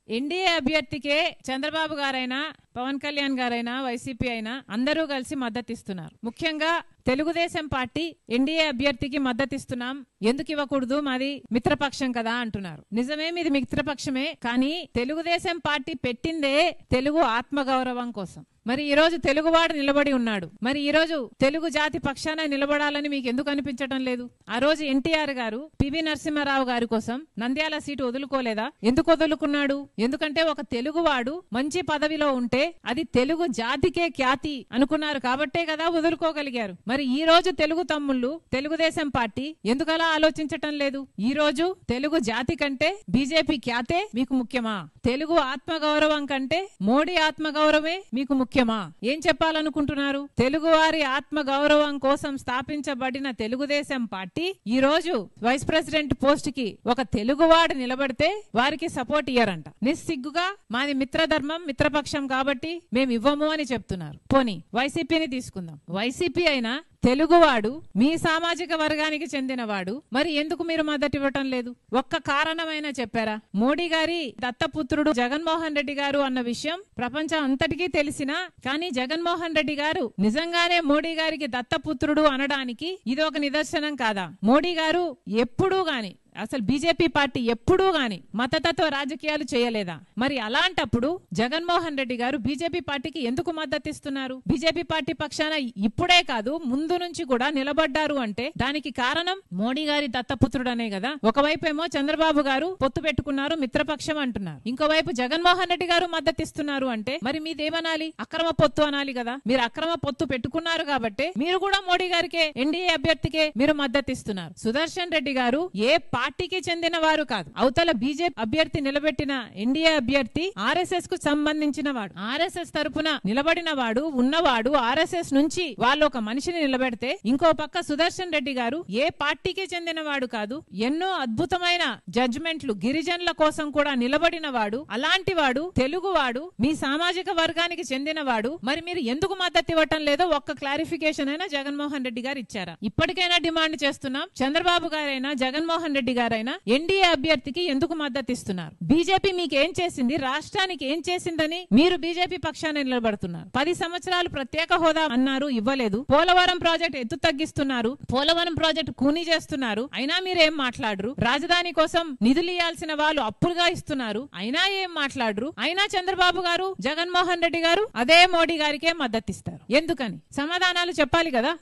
NDA అభ్యర్థికే Chandrababu గారైనా పవన్ కళ్యాణ్ గారైనా YCP అయినా అందరూ కలిసి మద్దతిస్తున్నారు. ముఖ్యంగా తెలుగుదేశం పార్టీ ఎన్డీఏ అభ్యర్థికి మద్దతిస్తున్నాం, ఎందుకు ఇవ్వకూడదు, మాది మిత్రపక్షం కదా అంటున్నారు. నిజమే, మీది మిత్రపక్షమే, కానీ తెలుగుదేశం పార్టీ పెట్టిందే తెలుగు ఆత్మగౌరవం కోసం. మరి ఈ రోజు తెలుగువాడు నిలబడి ఉన్నాడు. మరి ఈ రోజు తెలుగు జాతి పక్షాన నిలబడాలని మీకు ఎందుకు అనిపించటం లేదు? ఆ రోజు ఎన్టీఆర్ గారు పివి నరసింహారావు గారి కోసం నంద్యాల సీటు వదులుకోలేదా? ఎందుకు వదులుకున్నాడు? ఎందుకంటే ఒక తెలుగువాడు మంచి పదవిలో ఉంటే అది తెలుగు జాతికే ఖ్యాతి అనుకున్నారు కాబట్టే కదా వదులుకోగలిగారు. మరి ఈ రోజు తెలుగు తమ్ముళ్ళు తెలుగుదేశం పార్టీ ఎందుకలా ఆలోచించటం లేదు? ఈ రోజు తెలుగు జాతి కంటే బీజేపీ ఖ్యాతే మీకు ముఖ్యమా? తెలుగు ఆత్మగౌరవం కంటే మోడీ ఆత్మగౌరవమే మీకు ముఖ్యమా? ఏం చెప్పాలనుకుంటున్నారు? తెలుగువారి ఆత్మగౌరవం కోసం స్థాపించబడిన తెలుగుదేశం పార్టీ ఈ రోజు వైస్ ప్రెసిడెంట్ పోస్ట్ కి ఒక తెలుగువాడు నిలబడితే వారికి సపోర్ట్ ఇయ్యరంట. నిస్సిగ్గుగా మాది మిత్రధర్మం, మిత్రపక్షం కాబట్టి మేము ఇవ్వము అని చెప్తున్నారు. పోనీ వైసీపీని తీసుకుందాం. వైసీపీ అయినా తెలుగువాడు మీ సామాజిక వర్గానికి చెందినవాడు, మరి ఎందుకు మీరు మద్దతు ఇవ్వటం లేదు? ఒక్క కారణమైనా చెప్పారా? మోడీ గారి దత్తపుత్రుడు జగన్మోహన్ రెడ్డి గారు అన్న విషయం ప్రపంచం అంతటికీ తెలిసినా, కానీ జగన్మోహన్ రెడ్డి గారు నిజంగానే మోడీ గారికి దత్తపుత్రుడు అనడానికి ఇది ఒక నిదర్శనం కాదా? మోడీ గారు ఎప్పుడూ గాని, అసలు బీజేపీ పార్టీ ఎప్పుడూ గాని మతతత్వ రాజకీయాలు చేయలేదా? మరి అలాంటప్పుడు జగన్మోహన్ రెడ్డి గారు బీజేపీ పార్టీకి ఎందుకు మద్దతిస్తున్నారు? బీజేపీ పార్టీ పక్షాన ఇప్పుడే కాదు ముందు నుంచి కూడా నిలబడ్డారు అంటే దానికి కారణం మోడీ గారి దత్తపుత్రుడనే కదా. ఒకవైపు ఏమో చంద్రబాబు గారు పొత్తు పెట్టుకున్నారు, మిత్రపక్షం అంటున్నారు. ఇంకోవైపు జగన్మోహన్ రెడ్డి గారు మద్దతిస్తున్నారు అంటే మరి మీదేమనాలి? అక్రమ పొత్తు అనాలి కదా. మీరు అక్రమ పొత్తు పెట్టుకున్నారు కాబట్టి మీరు కూడా మోడీ గారికే, ఎన్డీఏ అభ్యర్థికే మీరు మద్దతిస్తున్నారు. సుదర్శన్ రెడ్డి గారు ఏ పార్టీకి చెందిన వారు కాదు. అవతల బీజేపీ అభ్యర్థి నిలబెట్టిన ఎన్డీఏ అభ్యర్థి ఆర్ఎస్ఎస్ కు సంబంధించిన వాడు, ఆర్ఎస్ఎస్ తరపున నిలబడిన వాడు, ఉన్నవాడు. ఆర్ఎస్ఎస్ నుంచి వాళ్ళు ఒక మనిషిని నిలబెడితే ఇంకో పక్క సుదర్శన్ రెడ్డి గారు ఏ పార్టీకి చెందిన వాడు కాదు, ఎన్నో అద్భుతమైన జడ్జిమెంట్లు గిరిజనుల కోసం కూడా నిలబడిన వాడు. అలాంటి వాడు తెలుగువాడు, మీ సామాజిక వర్గానికి చెందిన వాడు. మరి మీరు ఎందుకు మద్దతు ఇవ్వటం లేదో ఒక్క క్లారిఫికేషన్ అయినా జగన్మోహన్ రెడ్డి గారు ఇచ్చారా? ఇప్పటికైనా డిమాండ్ చేస్తున్నాం. చంద్రబాబు గారైనా జగన్మోహన్ రెడ్డి గారైనా ఎన్డీఏ అభ్యర్థికి ఎందుకు మద్దతు ఇస్తున్నారు? బీజేపీ మీకు ఏం చేసింది, రాష్ట్రానికి ఏం చేసిందని మీరు బీజేపీ పక్షాన నిలబడుతున్నారు? 10 సంవత్సరాలు ప్రత్యేక హోదా అన్నారు, ఇవ్వలేదు. పోలవరం ప్రాజెక్ట్ ఎత్తు తగ్గిస్తున్నారు, పోలవరం ప్రాజెక్ట్ కూనీ చేస్తున్నారు, అయినా మీరేం మాట్లాడరు. రాజధాని కోసం నిధులు ఇవ్వాల్సిన వాళ్ళు అప్పులుగా ఇస్తున్నారు, అయినా ఏం మాట్లాడరు. అయినా చంద్రబాబు గారు, జగన్మోహన్ రెడ్డి గారు అదే మోడీ గారికే మద్దతు ఇస్తారు. ఎందుకని? సమాధానాలు చెప్పాలి కదా.